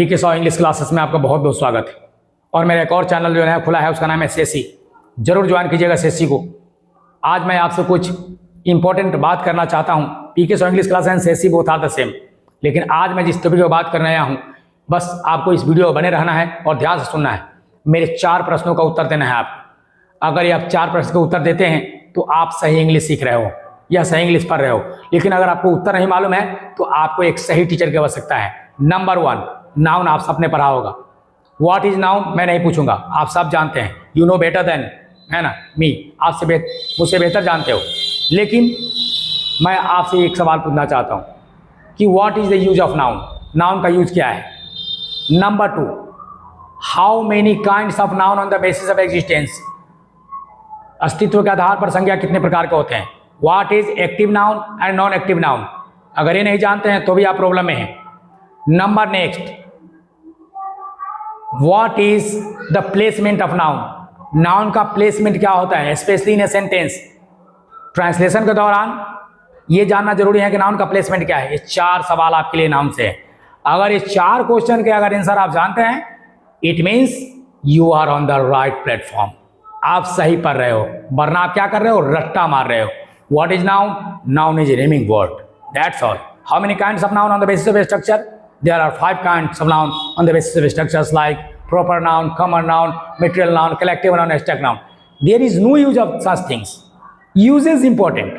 पीके saw English classes में आपका बहुत बहुत स्वागत है। और मेरा एक और चैनल जो है खुला है, उसका नाम है एसएससी। जरूर ज्वाइन कीजिएगा एसएससी को। आज मैं आपसे कुछ इंपॉर्टेंट बात करना चाहता हूँ। P K saw English class and SSC both are the same, लेकिन आज मैं जिस टॉपिक पर बात करने आया हूँ, बस आपको इस वीडियो में बने रहना है और ध्यान से सुनना है। मेरे 4 प्रश्नों का उत्तर देना है आपको। अगर ये आप 4 प्रश्न का उत्तर देते हैं तो आप सही इंग्लिश सीख रहे हो या सही इंग्लिश पढ़ रहे हो। लेकिन अगर आपको उत्तर नहीं मालूम है तो आपको एक सही टीचर की आवश्यकता है। नंबर 1, नाउन आप सबने पढ़ा होगा। व्हाट इज नाउन मैं नहीं पूछूंगा, आप सब जानते हैं। यू नो बेटर देन, है ना, मी। आपसे मुझसे बेहतर जानते हो। लेकिन मैं आपसे एक सवाल पूछना चाहता हूँ कि what the use of noun noun. नाउन का यूज क्या है। Number 2, how many kinds of noun on the basis of existence. अस्तित्व के आधार पर संज्ञा कितने प्रकार के होते हैं। What is active noun and non active noun. अगर ये नहीं जानते हैं तो भी आप प्रॉब्लम में हैं। Number next, what the the placement of noun. नाउन का प्लेसमेंट क्या होता है, specially in a sentence. Translation के दौरान ये जानना जरूरी है कि नाउन का प्लेसमेंट क्या है। ये 4 सवाल आपके लिए नाउन से है। अगर ये 4 क्वेश्चन के अगर आंसर आप जानते हैं, it means you are on the right platform. आप सही पढ़ रहे हो, वरना आप क्या कर रहे हो, रट्टा मार रहे हो। What is noun. Noun is a naming word, that's all. How many kinds of noun on the basis of structure. There are 5 kinds of noun on the basis of structures like proper noun, common noun, material noun, collective noun, abstract noun. There is no use of such things. Use is important.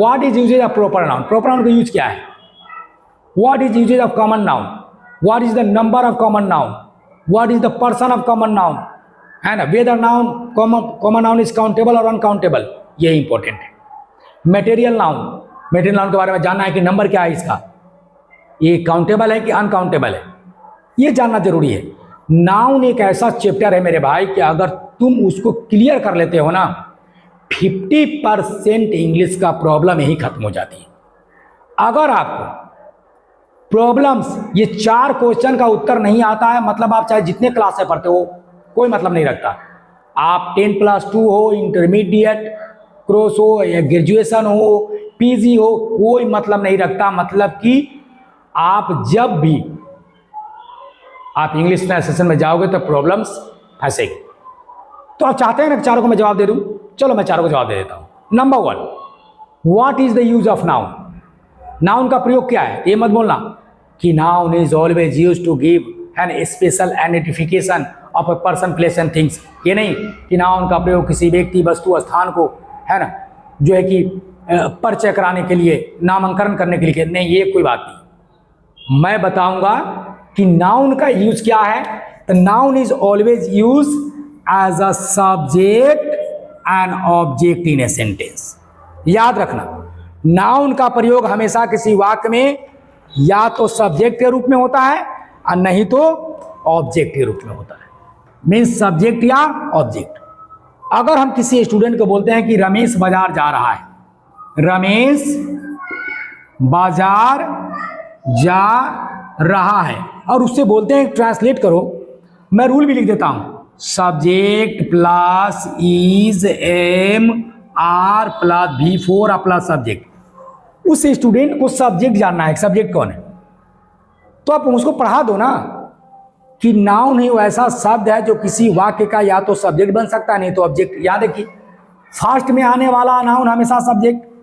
What is usage of proper noun? Proper noun का use क्या है? What is usage of common noun? What is the number of common noun? What is the person of common noun? है ना, whether noun common noun is countable or uncountable, ये important है। Material noun के बारे में जानना है कि नंबर क्या है इसका, ये काउंटेबल है कि अनकाउंटेबल है, ये जानना जरूरी है। नाउन एक ऐसा चैप्टर है मेरे भाई कि अगर तुम उसको क्लियर कर लेते हो ना, 50% इंग्लिश का प्रॉब्लम यही खत्म हो जाती है। अगर आपको प्रॉब्लम्स ये 4 क्वेश्चन का उत्तर नहीं आता है, मतलब आप चाहे जितने क्लास से पढ़ते हो कोई मतलब नहीं रखता। आप 10+2 हो, इंटरमीडिएट क्रॉस हो या ग्रेजुएशन हो, पीजी हो, कोई मतलब नहीं रखता। मतलब कि आप जब भी आप इंग्लिश सेशन में जाओगे तो प्रॉब्लम्स फंसेगी। तो आप चाहते हैं ना 4 को मैं जवाब दे दूं, चलो मैं 4 को जवाब दे देता हूं। Number 1, is the use of noun noun. नाउन का प्रयोग क्या है, ये मत बोलना कि noun is always use to give an special identification of a person, place and things. ये नहीं कि नाउन का प्रयोग किसी व्यक्ति, वस्तु, स्थान को, है ना, जो है कि परिचय कराने के लिए, नामांकन करने के लिए, नहीं, ये कोई बात नहीं। मैं बताऊंगा कि नाउन का यूज क्या है। The noun is always use as a subject and object in a sentence. याद रखना, नाउन का प्रयोग हमेशा किसी वाक्य में या तो सब्जेक्ट के रूप में होता है और नहीं तो ऑब्जेक्ट के रूप में होता है। मीन्स सब्जेक्ट या ऑब्जेक्ट। अगर हम किसी स्टूडेंट को बोलते हैं कि रमेश बाजार जा रहा है, रमेश बाजार जा रहा है, और उससे बोलते हैं ट्रांसलेट करो, मैं रूल भी लिख देता हूं, subject plus is am are plus V4 plus subject. उस स्टूडेंट को सब्जेक्ट जानना है, सब्जेक्ट कौन है, तो आप उसको पढ़ा दो ना कि नाउन ही ऐसा शब्द है जो किसी वाक्य का या तो सब्जेक्ट बन सकता है, नहीं तो ऑब्जेक्ट। याद रखिए, फर्स्ट में आने वाला नाउन हमेशा सब्जेक्ट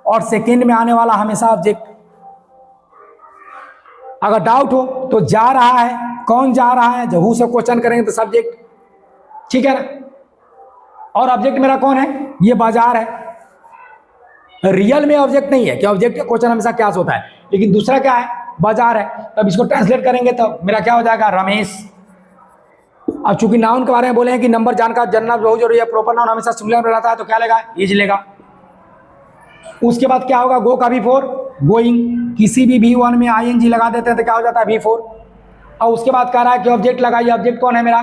और सेकेंड में आने वाला हमेशा ऑब्जेक्ट। अगर डाउट हो तो जा रहा है, कौन जा रहा है, जब हु से क्वेश्चन करेंगे तो सब्जेक्ट, ठीक है ना। और ऑब्जेक्ट मेरा कौन है, ये बाजार है। रियल में ऑब्जेक्ट नहीं है कि ऑब्जेक्ट का क्वेश्चन हमेशा क्या होता है, लेकिन दूसरा क्या है, बाजार है। तब इसको ट्रांसलेट करेंगे तो मेरा क्या हो जाएगा, रमेश। अब चूंकि नाउन के बारे में बोले हैं कि नंबर जानना बहुत जरूरी है, प्रॉपर नाउन हमेशा सिंगुलर में रहता है, तो क्या लेगा, इज लेगा। उसके बाद क्या होगा, गो का V4, गोइंग। किसी भी V1 में ING लगा देते हैं तो क्या हो जाता है, V4। और उसके बाद कह रहा है कि ऑब्जेक्ट लगाइए, ऑब्जेक्ट कौन है मेरा,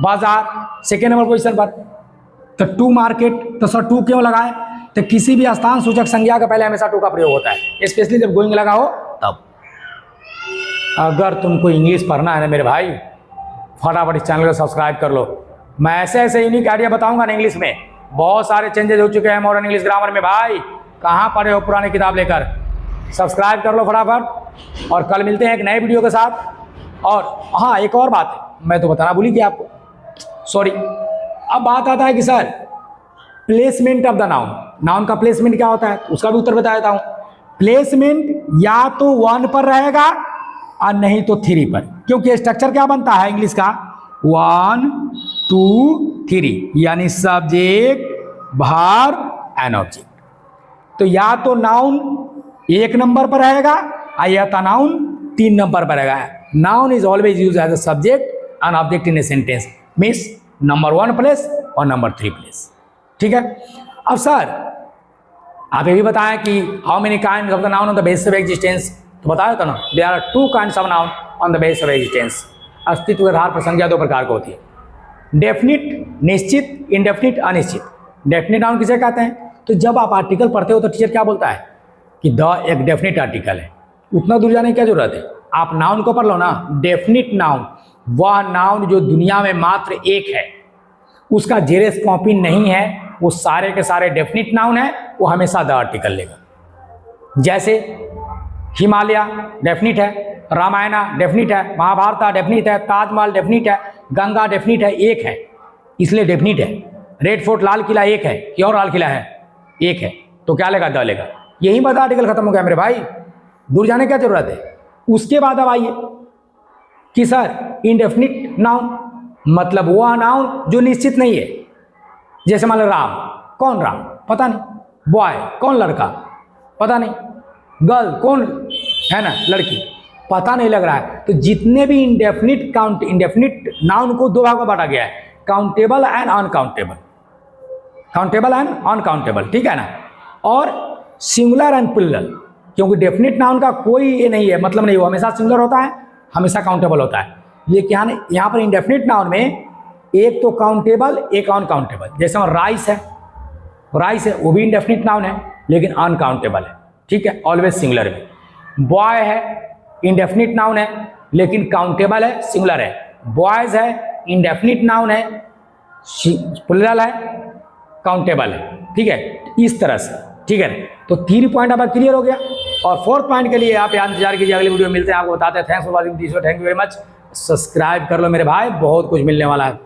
बाजार, सेकेंड नंबर पोजीशन पर। तो टू मार्केट, तो सर टू क्यों लगाए, तो किसी भी स्थान सूचक संज्ञा का पहले हमेशा टू का प्रयोग होता है, स्पेशली जब गोइंग लगा हो तब। अगर तुमको इंग्लिश पढ़ना है ना मेरे भाई, फटाफट इस चैनल को सब्सक्राइब कर लो। मैं ऐसे ऐसे यूनिक आइडिया बताऊंगा ना इंग्लिश में। बहुत सारे चेंजेस हो चुके हैं मॉडर्न इंग्लिश ग्रामर में भाई, कहाँ पढ़े हो पुरानी किताब लेकर। सब्सक्राइब कर लो फटाफट, और कल मिलते हैं एक नए वीडियो के साथ। और हाँ एक और बात है, मैं तो बताना भूल ही गया आपको, सॉरी। अब बात आता है कि sir placement of the noun, नाउन का प्लेसमेंट क्या होता है, उसका भी उत्तर बता देता हूं। प्लेसमेंट या तो 1 पर रहेगा और नहीं तो 3 पर, क्योंकि स्ट्रक्चर क्या बनता है इंग्लिश का, 1 2 3, यानी सब्जेक्ट वर्ब एंड ऑब्जेक्ट। तो या तो नाउन 1 नंबर पर रहेगा या तो नाउन 3 नंबर पर रहेगा। Noun is always use as a subject and object in a sentence, means number 1 place और नंबर 3 प्लेस। ठीक है। अब सर आप ये भी बताएं कि how many kind of the noun on the basis of existence, तो बताया था ना, there are 2 kinds of noun on the basis of existence. अस्तित्व के आधार पर संज्ञा 2 प्रकार की होती है, डेफिनिट निश्चित, इनडेफिनिट अनिश्चित। डेफिनिट नाउन किसे कहते हैं, तो जब आप आर्टिकल पढ़ते हो तो टीचर क्या बोलता है कि द एक डेफिनिट आर्टिकल है, उतना दूर जाने की क्या जरूरत है, आप नाउन को पढ़ लो ना। डेफिनिट नाउन वह नाउन जो दुनिया में मात्र एक है, उसका जेरेस कॉपी नहीं है, वो सारे के सारे डेफिनिट नाउन है, वो हमेशा द आर्टिकल लेगा। जैसे हिमालय डेफिनिट है, रामायणा डेफिनिट है, महाभारत डेफिनिट है, ताजमहल डेफिनिट है, गंगा डेफिनिट है, एक है इसलिए डेफिनिट है। रेड फोर्ट लाल किला एक है, कि और लाल किला है, एक है, तो क्या लेगा, द लेगा। यही बात आर्टिकल खत्म हो गया मेरे भाई, दूर जाने की क्या जरूरत है। उसके बाद अब आइए कि सर इनडेफिनिट नाउन मतलब वह नाउन जो निश्चित नहीं है। जैसे मान लो राम, कौन राम, पता नहीं। बॉय, कौन लड़का, पता नहीं। गर्ल, कौन है ना लड़की, पता नहीं लग रहा है। तो जितने भी इंडेफिनिट नाउन को 2 भागों में बांटा गया है, countable and uncountable, countable and uncountable, ठीक है ना। और सिंगुलर एंड प्लूरल, क्योंकि डेफिनिट नाउन का कोई ये नहीं है, मतलब नहीं, वो हमेशा सिंगुलर होता है, हमेशा काउंटेबल होता है। लेकिन यहाँ पर इंडेफिनिट नाउन में एक तो काउंटेबल, एक अनकाउंटेबल। जैसे राइस है, राइस है, वो भी इंडेफिनिट नाउन है लेकिन अनकाउंटेबल है, ठीक है, ऑलवेज सिंगुलर में। बॉय है, इंडेफिनिट नाउन है लेकिन काउंटेबल है, सिंगुलर है। बॉयज है, इंडेफिनिट नाउन है, प्लूरल है, काउंटेबल है, ठीक है, इस तरह से, ठीक है। तो 3 पॉइंट अब क्लियर हो गया। और 4th पॉइंट के लिए आप यहाँ इंतजार कीजिए, अगली वीडियो में मिलते हैं, आपको बताते हैं। Thanks for watching this video, thank you very much. Subscribe कर लो मेरे भाई, बहुत कुछ मिलने वाला है।